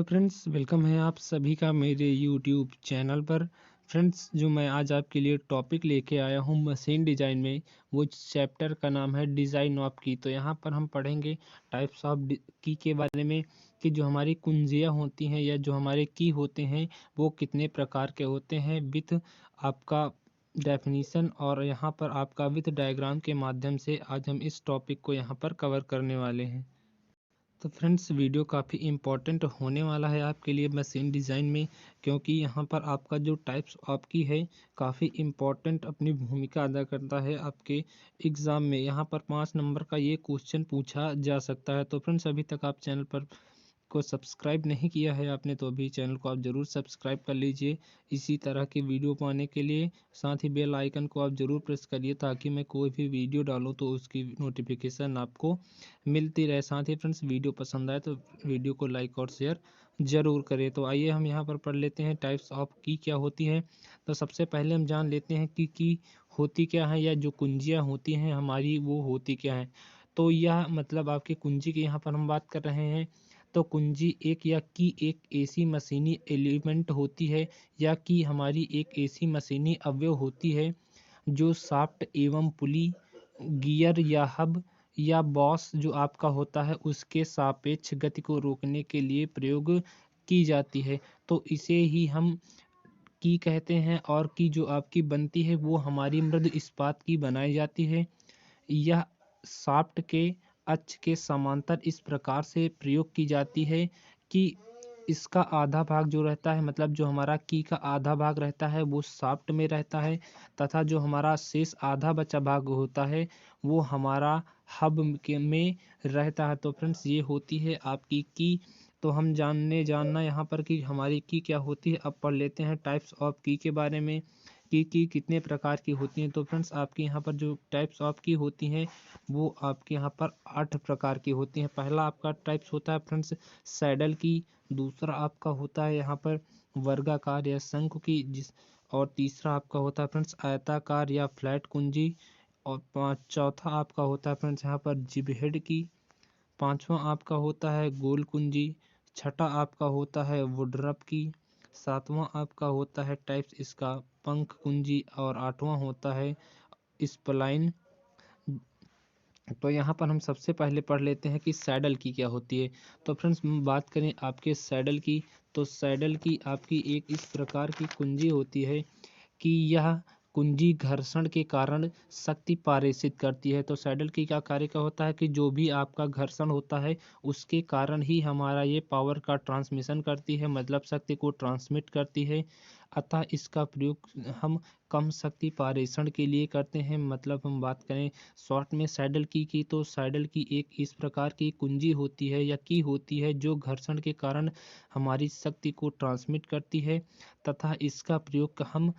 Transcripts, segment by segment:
Friends, welcome है आप सभी का मेरे यूट्यूब चैनल पर। फ्रेंड्स, जो मैं आज आपके लिए टॉपिक लेके आया हूँ मशीन डिज़ाइन में, वो चैप्टर का नाम है डिज़ाइन ऑफ की। तो यहाँ पर हम पढ़ेंगे टाइप्स ऑफ की के बारे में, कि जो हमारी कुंजियाँ होती हैं या जो हमारे की होते हैं वो कितने प्रकार के होते हैं, विथ आपका डेफिनीशन और यहाँ पर आपका विथ डायग्राम के माध्यम से आज हम इस टॉपिक को यहाँ पर कवर करने वाले हैं। तो फ्रेंड्स, वीडियो काफ़ी इम्पोर्टेंट होने वाला है आपके लिए मशीन डिज़ाइन में, क्योंकि यहाँ पर आपका जो टाइप्स ऑफ की है काफ़ी इम्पोर्टेंट अपनी भूमिका अदा करता है आपके एग्ज़ाम में। यहाँ पर 5 नंबर का ये क्वेश्चन पूछा जा सकता है। तो फ्रेंड्स, अभी तक आप चैनल पर को सब्सक्राइब नहीं किया है आपने, तो अभी चैनल को आप ज़रूर सब्सक्राइब कर लीजिए इसी तरह के वीडियो पाने के लिए। साथ ही बेल आइकन को आप ज़रूर प्रेस करिए, ताकि मैं कोई भी वीडियो डालूं तो उसकी नोटिफिकेशन आपको मिलती रहे। साथ ही फ्रेंड्स, वीडियो पसंद आए तो वीडियो को लाइक और शेयर ज़रूर करें। तो आइए हम यहाँ पर पढ़ लेते हैं टाइप्स ऑफ की क्या होती है। तो सबसे पहले हम जान लेते हैं कि की होती क्या है, या जो कुंजियाँ होती हैं हमारी वो होती क्या है। तो यह मतलब आपकी कुंजी की यहाँ पर हम बात कर रहे हैं। तो कुंजी एक या की एक ऐसी मशीनी एलिमेंट होती है, या की हमारी एक ऐसी मशीनी अवयव होती है जो शाफ्ट एवं पुली, गियर या हब या बॉस जो आपका होता है उसके सापेक्ष गति को रोकने के लिए प्रयोग की जाती है। तो इसे ही हम की कहते हैं। और की जो आपकी बनती है वो हमारी मृद इस्पात की बनाई जाती है। यह शाफ्ट के अक्ष के समांतर इस प्रकार से प्रयोग की जाती है कि इसका आधा भाग जो रहता है, मतलब जो हमारा की का आधा भाग रहता है वो शाफ्ट में रहता है, तथा जो हमारा शेष आधा बचा भाग होता है वो हमारा हब के में रहता है। तो फ्रेंड्स, ये होती है आपकी की। तो हम जानना यहाँ पर कि हमारी की क्या होती है। अब पढ़ लेते हैं टाइप्स ऑफ की के बारे में, की कितने प्रकार की होती हैं। तो फ्रेंड्स, आपके यहाँ पर जो टाइप्स ऑफ की होती हैं वो आपके यहाँ पर 8 प्रकार की होती हैं। पहला आपका टाइप्स होता है फ्रेंड्स सैडल की। दूसरा आपका होता है यहाँ पर वर्गाकार या शंकु की, और तीसरा आपका होता है फ्रेंड्स आयताकार या फ्लैट कुंजी। और चौथा आपका होता है फ्रेंड्स यहाँ पर जिब हेड की। पांचवा आपका होता है गोल कुंजी। छठा आपका होता है वुडरप की। सातवां आपका होता है टाइप्स इसका पंख कुंजी। और आठवां होता है स्पलाइन। तो यहाँ पर हम सबसे पहले पढ़ लेते हैं कि सैडल की क्या होती है। तो फ्रेंड्स, बात करें आपके सैडल की, तो सैडल की आपकी एक इस प्रकार की कुंजी होती है कि यह कुंजी घर्षण के कारण शक्ति पारेषित करती है। तो सैडल की क्या कार्य का होता है कि जो भी आपका घर्षण होता है उसके कारण ही हमारा ये पावर का ट्रांसमिशन करती है, मतलब शक्ति को ट्रांसमिट करती है। अतः इसका प्रयोग हम कम शक्ति पारेषण के लिए करते हैं। मतलब हम बात करें शॉर्ट में सैडल की तो सैडल की एक इस प्रकार की कुंजी होती है या की होती है जो घर्षण के कारण हमारी शक्ति को ट्रांसमिट करती है, तथा इसका प्रयोग हम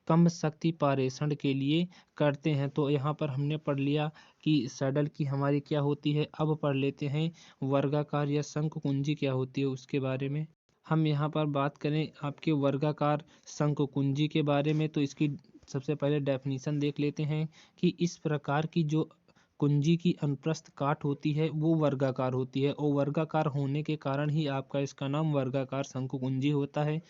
कम शक्ति पारेषण के लिए करते हैं। तो यहाँ पर हमने पढ़ लिया कि सैडल की हमारी क्या होती है। अब पढ़ लेते हैं वर्गाकार या शंकु कुंजी क्या होती है उसके बारे में। हम यहाँ पर बात करें आपके वर्गाकार शंकु कुंजी के बारे में, तो इसकी सबसे पहले डेफिनीशन देख लेते हैं कि इस प्रकार की जो कुंजी की अनुप्रस्थ काट होती है वो वर्गाकार होती है, और वर्गाकार होने के कारण ही आपका इसका नाम वर्गाकार शंकु कुंजी होता है।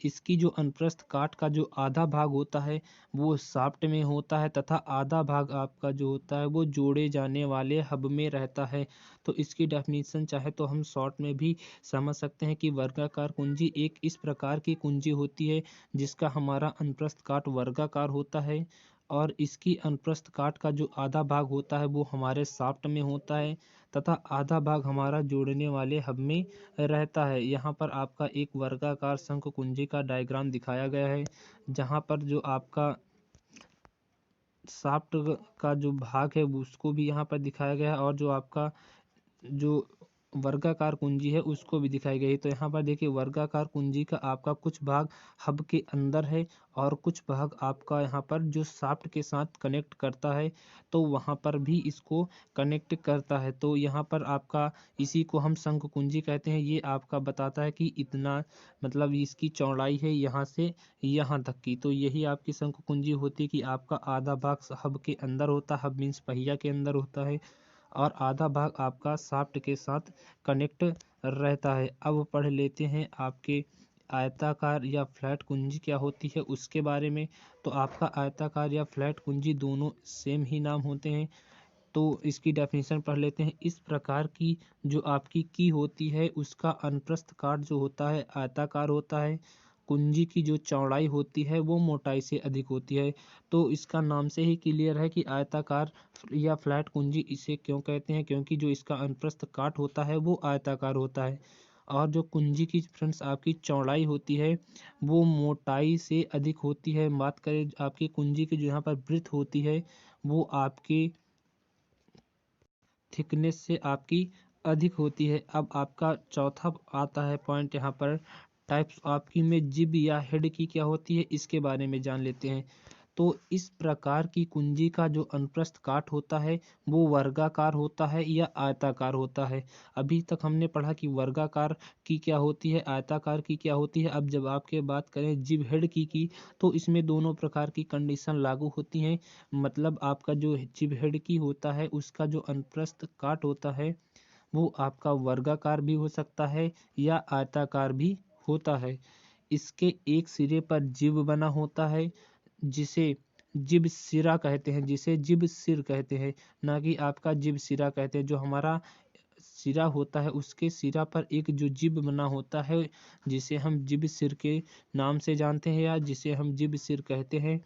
इसकी जो अनुप्रस्थ काट का जो आधा भाग होता है वो शाफ्ट में होता है, तथा आधा भाग आपका जो होता है वो जोड़े जाने वाले हब में रहता है। तो इसकी डेफिनेशन चाहे तो हम शॉर्ट में भी समझ सकते हैं कि वर्गाकार कुंजी एक इस प्रकार की कुंजी होती है जिसका हमारा अनुप्रस्थ काट वर्गाकार होता है, और इसकी अनुप्रस्थ काट का जो आधा भाग होता है वो हमारे शाफ्ट में होता है, तथा आधा भाग हमारा जोड़ने वाले हब में रहता है। यहाँ पर आपका एक वर्गाकार शंकु कुंजी का डायग्राम दिखाया गया है, जहाँ पर जो आपका शाफ्ट का जो भाग है उसको भी यहाँ पर दिखाया गया है, और जो आपका जो वर्गाकार कुंजी है उसको भी दिखाई गई है। तो यहाँ पर देखिए वर्गाकार कुंजी का आपका कुछ भाग हब के अंदर है, और कुछ भाग आपका यहाँ पर जो शाफ्ट के साथ कनेक्ट करता है, तो वहाँ पर भी इसको कनेक्ट करता है। तो यहाँ पर आपका इसी को हम शंकु कुंजी कहते हैं। ये आपका बताता है कि इतना, मतलब इसकी चौड़ाई है यहाँ से यहाँ तक की। तो यही आपकी शंकु कुंजी होती है कि आपका आधा भाग हब के अंदर होता है, हब मीन्स पहिया के अंदर होता है, और आधा भाग आपका शाफ्ट के साथ कनेक्ट रहता है। अब पढ़ लेते हैं आपके आयताकार या फ्लैट कुंजी क्या होती है उसके बारे में। तो आपका आयताकार या फ्लैट कुंजी दोनों सेम ही नाम होते हैं। तो इसकी डेफिनेशन पढ़ लेते हैं। इस प्रकार की जो आपकी की होती है उसका अनुप्रस्थ काट जो होता है आयताकार होता है। कुंजी की जो चौड़ाई होती है वो मोटाई से अधिक होती है। तो इसका नाम से ही क्लियर है कि आयताकार या फ्लैट कुंजी इसे क्यों कहते हैं, क्योंकि जो इसका अनुप्रस्थ काट होता है वो आयताकार होता है। और जो कुंजी की फ्रेंड्स आपकी चौड़ाई होती है वो मोटाई से अधिक होती है। बात करें आपकी कुंजी की जो यहाँ पर ब्रीथ होती है वो आपके थिकनेस से आपकी अधिक होती है। अब आपका चौथा आता है पॉइंट यहाँ पर टाइप्स आपकी में जिब या हेड की क्या होती है इसके बारे में जान लेते हैं। तो इस प्रकार की कुंजी का जो अनुप्रस्थ काट होता है वो वर्गाकार होता है या आयताकार होता है। अभी तक हमने पढ़ा कि वर्गाकार की क्या होती है, आयताकार की क्या होती है। अब जब आपके बात करें जिब हेड की तो इसमें दोनों प्रकार की कंडीशन लागू होती हैं। मतलब आपका जो जिब हेड की होता है उसका जो अनुप्रस्थ काट होता है वो आपका वर्गाकार भी हो सकता है या आयताकार भी होता है। इसके एक सिरे पर जिब बना होता है जिसे जिब सिरा कहते हैं, जिसे जिब सिर कहते हैं, ना कि आपका जिब सिरा कहते हैं। जो हमारा सिरा होता है उसके सिरा पर एक जो जिब बना होता है जिसे हम जिब सिर के नाम से जानते हैं या जिसे हम जिब सिर कहते हैं।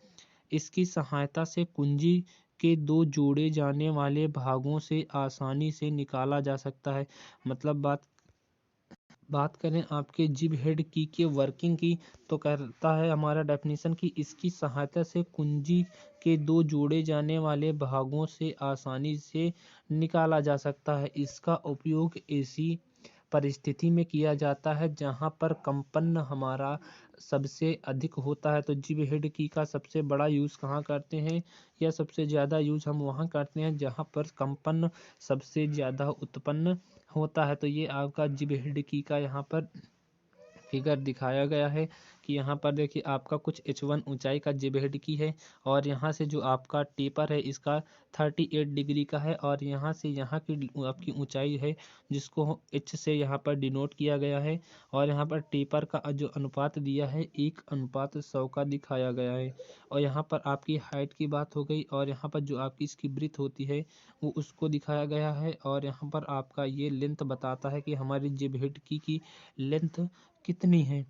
इसकी सहायता से कुंजी के दो जोड़े जाने वाले भागों से आसानी से निकाला जा सकता है। मतलब बात करें आपके जिब हेड की के वर्किंग की तो कहता है हमारा डेफिनेशन की इसकी सहायता से कुंजी के दो जोड़े जाने वाले भागों से आसानी से निकाला जा सकता है। इसका उपयोग ऐसी परिस्थिति में किया जाता है जहाँ पर कंपन हमारा सबसे अधिक होता है। तो जिब हेड की का सबसे बड़ा यूज़ कहाँ करते हैं या सबसे ज़्यादा यूज़ हम वहाँ करते हैं जहाँ पर कंपन सबसे ज़्यादा उत्पन्न होता है। तो ये आपका जिब हेड की का यहाँ पर फिगर दिखाया गया है कि यहाँ पर देखिए आपका कुछ h1 ऊंचाई का जिब हेड की है और यहाँ से जो आपका टेपर है इसका 38 डिग्री का है और यहाँ से यहाँ की आपकी ऊंचाई है जिसको h से यहाँ पर डिनोट किया गया है। और यहाँ पर टेपर का जो अनुपात दिया है 1:100 का दिखाया गया है। और यहाँ पर आपकी हाइट की बात हो गई और यहाँ पर जो आपकी इसकी ब्रीथ होती है वो उसको दिखाया गया है। और यहाँ पर आपका ये लेंथ बताता है कि हमारी जिब हेड की लेंथ कितनी है।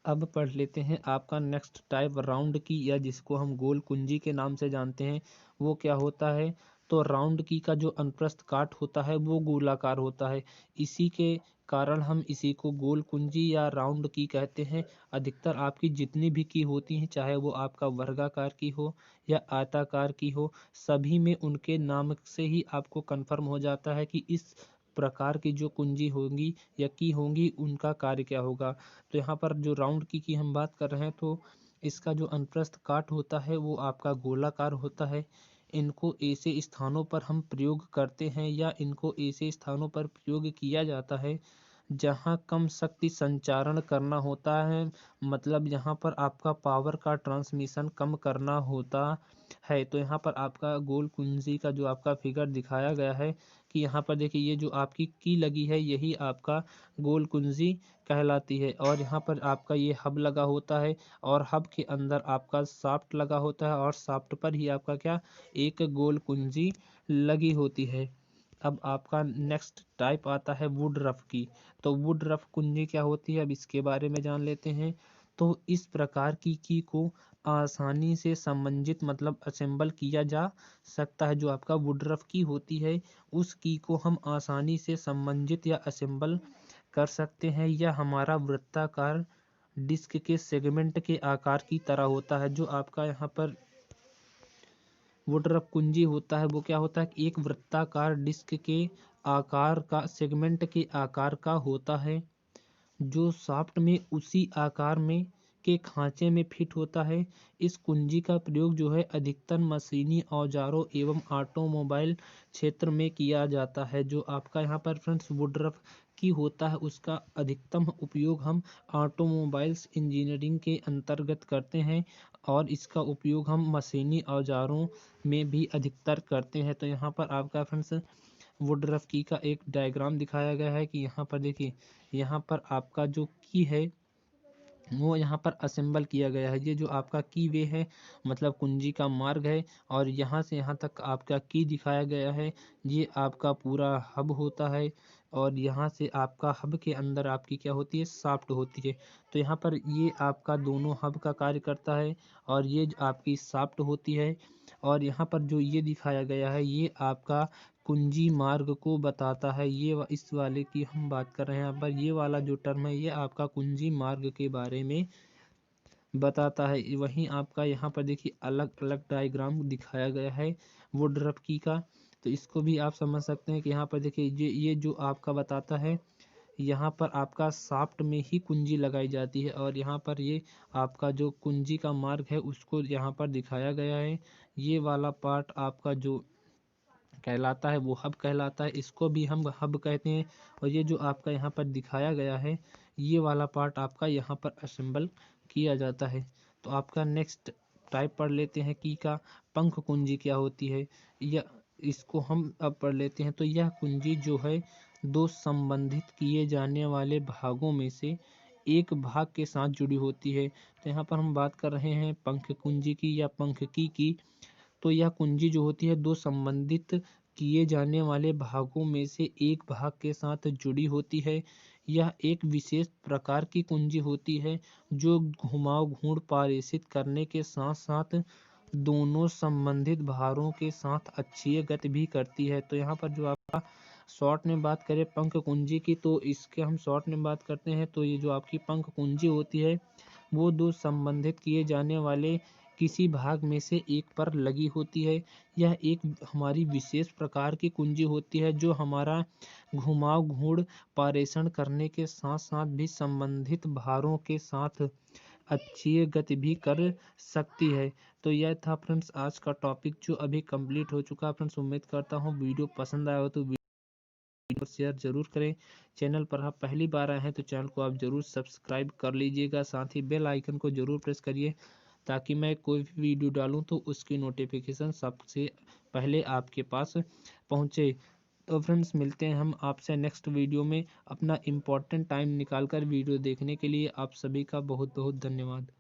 अब पढ़ लेते हैं आपका नेक्स्ट टाइप राउंड की या जिसको हम गोल कुंजी के नाम से जानते हैं वो क्या होता है। तो राउंड की का जो अनुप्रस्थ काट होता है वो गोलाकार होता है। इसी के कारण हम इसी को गोल कुंजी या राउंड की कहते हैं। अधिकतर आपकी जितनी भी की होती हैं चाहे वो आपका वर्गाकार की हो या आयताकार की हो सभी में उनके नाम से ही आपको कंफर्म हो जाता है कि इस प्रकार की जो कुंजी होंगी या की होंगी उनका कार्य क्या होगा। तो यहाँ पर जो राउंड की हम बात कर रहे हैं तो इसका जो अनुप्रस्थ काट होता है वो आपका गोलाकार होता है। इनको ऐसे स्थानों पर हम प्रयोग करते हैं या इनको ऐसे स्थानों पर प्रयोग किया जाता है जहाँ कम शक्ति संचारण करना होता है। मतलब यहाँ पर आपका पावर का ट्रांसमिशन कम करना होता है। तो यहाँ पर आपका गोल कुंजी का जो आपका फिगर दिखाया गया है कि यहाँ पर देखिए ये जो आपकी की लगी है यही आपका गोल कुंजी कहलाती है। और यहाँ पर आपका ये हब लगा होता है और हब के अंदर आपका शाफ्ट लगा होता है और शाफ्ट पर ही आपका क्या एक गोल कुंजी लगी होती है। अब आपका नेक्स्ट टाइप आता है वुड रफ की। तो वुड रफ कुंजी क्या होती है अब इसके बारे में जान लेते हैं। तो इस प्रकार की को आसानी से संबंधित मतलब असेंबल किया जा सकता है। जो आपका वुड रफ की होती है उस की को हम आसानी से संबंधित या असेंबल कर सकते हैं। यह हमारा वृत्ताकार डिस्क के सेगमेंट के आकार की तरह होता है। जो आपका यहाँ पर वुडरफ कुंजी होता है वो क्या होता है एक वृत्ताकार डिस्क के आकार का सेगमेंट के आकार का होता है जो शाफ्ट में उसी आकार में के खांचे में फिट होता है। इस कुंजी का प्रयोग जो है अधिकतर मशीनी औजारों एवं ऑटोमोबाइल क्षेत्र में किया जाता है। जो आपका यहाँ पर फ्रेंड्स वुडरफ की होता है उसका अधिकतम उपयोग हम ऑटोमोबाइल्स इंजीनियरिंग के अंतर्गत करते हैं और इसका उपयोग हम मशीनी औजारों में भी अधिकतर करते हैं। तो यहाँ पर आपका फ्रेंड्स वुडरफ की का एक डायग्राम दिखाया गया है कि यहाँ पर देखिए, यहाँ पर आपका जो की है वो यहाँ पर असेंबल किया गया है। ये जो आपका की वे है, मतलब कुंजी का मार्ग है, और यहाँ से यहाँ तक आपका की दिखाया गया है। ये आपका पूरा हब होता है, और यहाँ से आपका हब के अंदर आपकी क्या होती है, शाफ्ट होती है। तो यहाँ पर ये आपका दोनों हब का कार्य करता है, और ये जो आपकी शाफ्ट होती है। और यहाँ पर जो ये दिखाया गया है, ये आपका कुंजी मार्ग को बताता है। इस वाले की हम बात कर रहे हैं यहाँ पर, ये वाला जो टर्म है ये आपका कुंजी मार्ग के बारे में बताता है। वहीं आपका यहाँ पर देखिए अलग अलग डायग्राम दिखाया गया है वुडरफ की का, तो इसको भी आप समझ सकते हैं कि यहाँ पर देखिए ये जो आपका बताता है, यहाँ पर आपका शाफ्ट में ही कुंजी लगाई जाती है, और यहाँ पर ये आपका जो कुंजी का मार्ग है उसको यहाँ पर दिखाया गया है। ये वाला पार्ट आपका जो कहलाता है वो हब कहलाता है, इसको भी हम हब कहते हैं। और ये जो आपका यहाँ पर दिखाया गया है, ये वाला पार्ट आपका यहाँ पर असेंबल किया जाता है। तो आपका नेक्स्ट टाइप पढ़ लेते हैं की का, पंख कुंजी क्या होती है, या इसको हम अब पढ़ लेते हैं। तो यह कुंजी जो है दो संबंधित किए जाने वाले भागों में से एक भाग के साथ जुड़ी होती है। तो यहाँ पर हम बात कर रहे हैं पंख कुंजी की या पंख की। तो यह कुंजी जो होती है दो संबंधित किए जाने वाले भागों में से एक भाग के साथ जुड़ी होती है। यह एक विशेष प्रकार की कुंजी होती है जो घुमाव घूर्ण पारेषित करने के साथ साथ दोनों संबंधित भारों के साथ अक्षीय गति भी करती है। तो यहाँ पर जो आपका शॉर्ट में बात करें पंख कुंजी की, तो इसके हम शॉर्ट में बात करते हैं। तो ये जो आपकी पंख कुंजी होती है वो दो संबंधित किए जाने वाले किसी भाग में से एक पर लगी होती है। यह एक हमारी विशेष प्रकार की कुंजी होती है जो हमारा घुमाव घूर्ण पारेषण करने के साथ साथ भी संबंधित भारों के साथ अक्षीय गति भी कर सकती है। तो यह था फ्रेंड्स आज का टॉपिक जो अभी कंप्लीट हो चुका है। फ्रेंड्स उम्मीद करता हूँ वीडियो पसंद आया हो तो वीडियो शेयर जरूर करें। चैनल पर आप पहली बार आए हैं तो चैनल को आप जरूर सब्सक्राइब कर लीजिएगा, साथ ही बेल आइकन को जरूर प्रेस करिए ताकि मैं कोई भी वीडियो डालूं तो उसकी नोटिफिकेशन सबसे पहले आपके पास पहुंचे। तो फ्रेंड्स मिलते हैं हम आपसे नेक्स्ट वीडियो में। अपना इम्पोर्टेंट टाइम निकाल कर वीडियो देखने के लिए आप सभी का बहुत बहुत धन्यवाद।